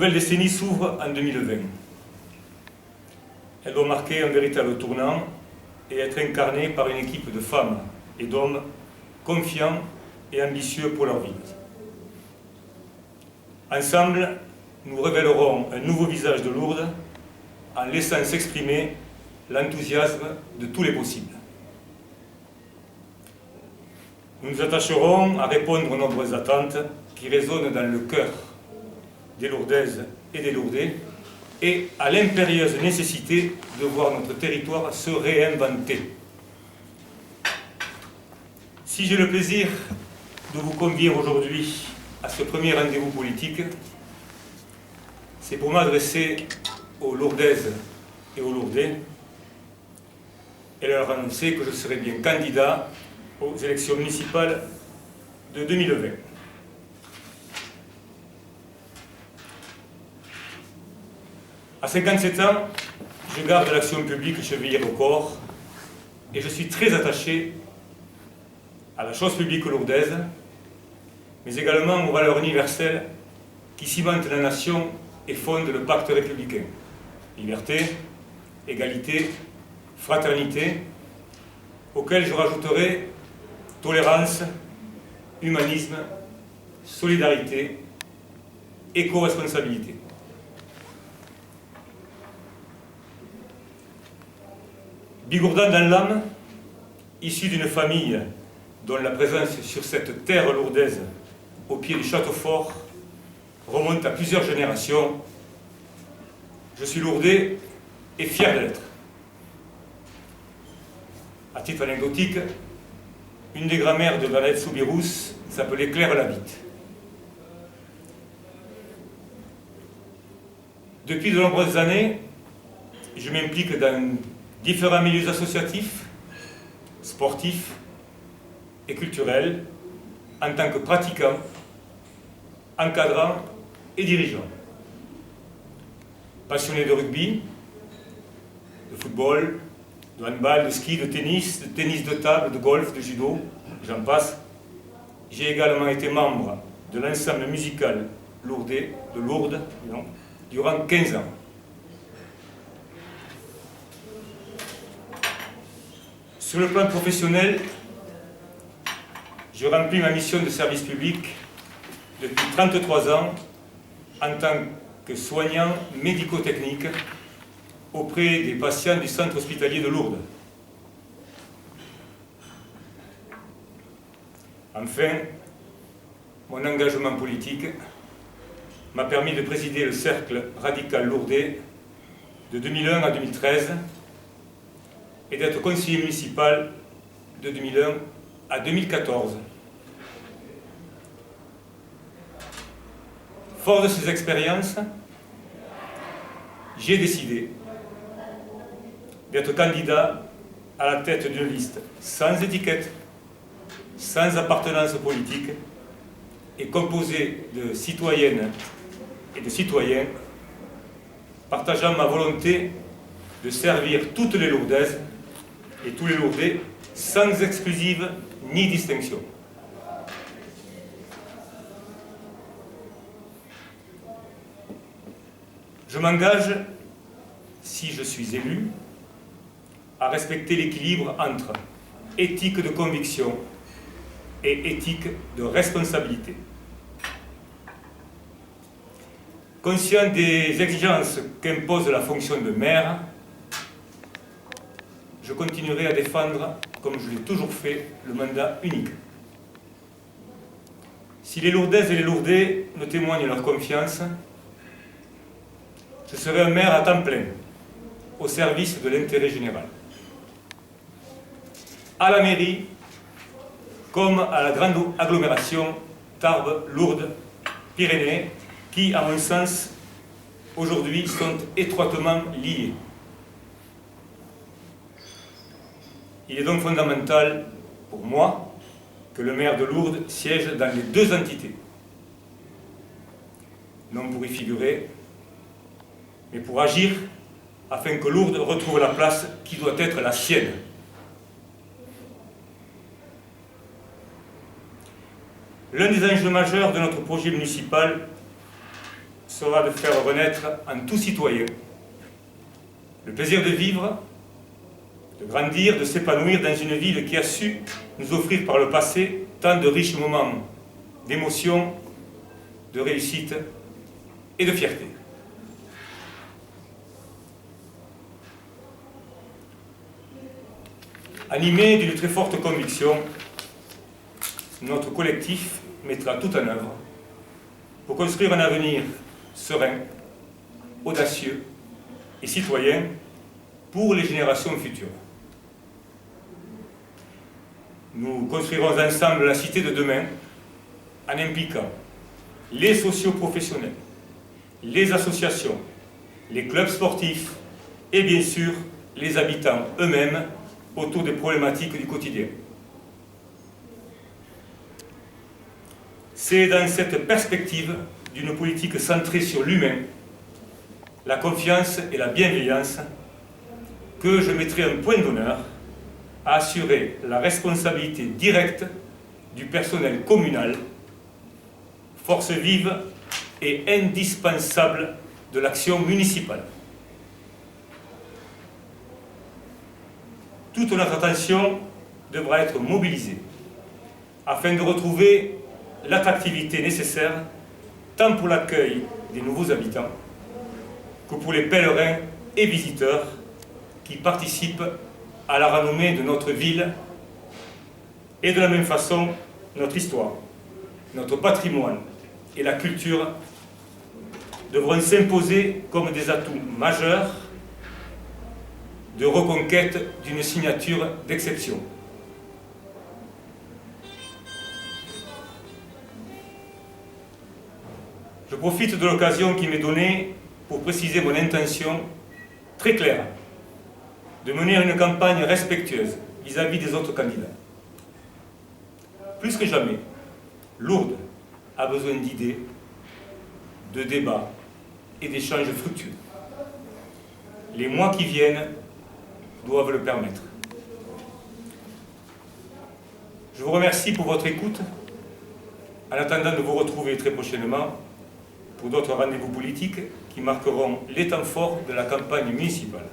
nouvelle décennie s'ouvre en 2020. Elle doit marquer un véritable tournant et être incarnée par une équipe de femmes et d'hommes confiants et ambitieux pour leur vie. Ensemble, nous révélerons un nouveau visage de Lourdes en laissant s'exprimer l'enthousiasme de tous les possibles. Nous nous attacherons à répondre aux nombreuses attentes qui résonnent dans le cœur des Lourdaises et des Lourdais et à l'impérieuse nécessité de voir notre territoire se réinventer. Si j'ai le plaisir de vous convier aujourd'hui à ce premier rendez-vous politique, c'est pour m'adresser aux Lourdaises et aux Lourdais et leur annoncer que je serai bien candidat aux élections municipales de 2020. À 57 ans, je garde l'action publique chevillée au corps et je suis très attaché à la chose publique lourdaise, mais également aux valeurs universelles qui cimentent la nation et fondent le pacte républicain. Liberté, égalité, fraternité, auxquels je rajouterai tolérance, humanisme, solidarité, éco-responsabilité. Bigourdan dans l'âme, issu d'une famille dont la présence sur cette terre lourdaise, au pied du château fort, remonte à plusieurs générations, je suis lourdais et fier de l'être. À titre anecdotique, une des grand-mères de Valette Soubirous s'appelait Claire Labitte. Depuis de nombreuses années, je m'implique dans différents milieux associatifs, sportifs et culturels, en tant que pratiquant, encadrant et dirigeant. Passionné de rugby, de football, de handball, de ski, de tennis de table, de golf, de judo, j'en passe. J'ai également été membre de l'ensemble musical lourdais de Lourdes durant 15 ans. Sur le plan professionnel, je remplis ma mission de service public depuis 33 ans en tant que soignant médico-technique auprès des patients du centre hospitalier de Lourdes. Enfin, mon engagement politique m'a permis de présider le Cercle radical lourdais de 2001 à 2013 et d'être conseiller municipal de 2001 à 2014. Fort de ces expériences, j'ai décidé d'être candidat à la tête d'une liste sans étiquette, sans appartenance politique et composée de citoyennes et de citoyens partageant ma volonté de servir toutes les Lourdaises et tous les Lourdais sans exclusive ni distinction. Je m'engage, si je suis élu, à respecter l'équilibre entre éthique de conviction et éthique de responsabilité. Conscient des exigences qu'impose la fonction de maire, je continuerai à défendre, comme je l'ai toujours fait, le mandat unique. Si les Lourdaises et les Lourdais me témoignent leur confiance, je serai un maire à temps plein, au service de l'intérêt général. À la mairie, comme à la grande agglomération Tarbes-Lourdes-Pyrénées, qui, à mon sens, aujourd'hui sont étroitement liés. Il est donc fondamental pour moi que le maire de Lourdes siège dans les deux entités, non pour y figurer, mais pour agir afin que Lourdes retrouve la place qui doit être la sienne. L'un des enjeux majeurs de notre projet municipal sera de faire renaître en tout citoyen le plaisir de vivre, de grandir, de s'épanouir dans une ville qui a su nous offrir par le passé tant de riches moments d'émotion, de réussite et de fierté. Animé d'une très forte conviction, notre collectif mettra tout en œuvre pour construire un avenir serein, audacieux et citoyen pour les générations futures. Nous construirons ensemble la cité de demain en impliquant les socio-professionnels, les associations, les clubs sportifs et bien sûr les habitants eux-mêmes autour des problématiques du quotidien. C'est dans cette perspective d'une politique centrée sur l'humain, la confiance et la bienveillance que je mettrai un point d'honneur à assurer la responsabilité directe du personnel communal, force vive et indispensable de l'action municipale. Toute notre attention devra être mobilisée afin de retrouver l'attractivité nécessaire tant pour l'accueil des nouveaux habitants que pour les pèlerins et visiteurs qui participent à la renommée de notre ville et de la même façon notre histoire, notre patrimoine et la culture devront s'imposer comme des atouts majeurs de reconquête d'une signature d'exception. Je profite de l'occasion qui m'est donnée pour préciser mon intention très claire de mener une campagne respectueuse vis-à-vis des autres candidats. Plus que jamais, Lourdes a besoin d'idées, de débats et d'échanges fructueux. Les mois qui viennent doivent le permettre. Je vous remercie pour votre écoute, en attendant de vous retrouver très prochainement pour d'autres rendez-vous politiques qui marqueront les temps forts de la campagne municipale.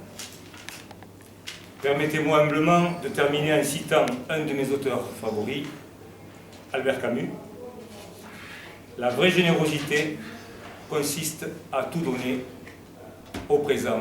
Permettez-moi humblement de terminer en citant un de mes auteurs favoris, Albert Camus. La vraie générosité consiste à tout donner au présent